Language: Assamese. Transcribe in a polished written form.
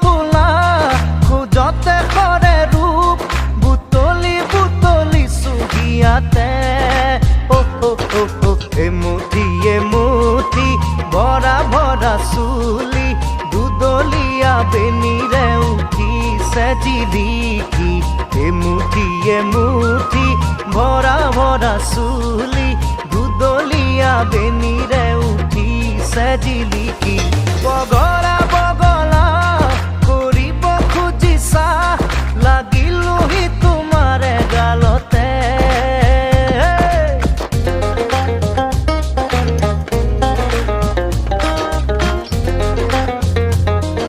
তোলা খোজতে কৰে ৰূপ বুটলি বুটলি চুহিয়াতে এমুঠি এমুঠি ভৰা ভৰা চুলি দুদলীয়া বেনিৰে উঠিছে জিলিকি এমুঠি এমুঠি ভৰা ভৰা চুলি দুদলীয়া বেনিৰে উঠিছে জিলিকি বগৰা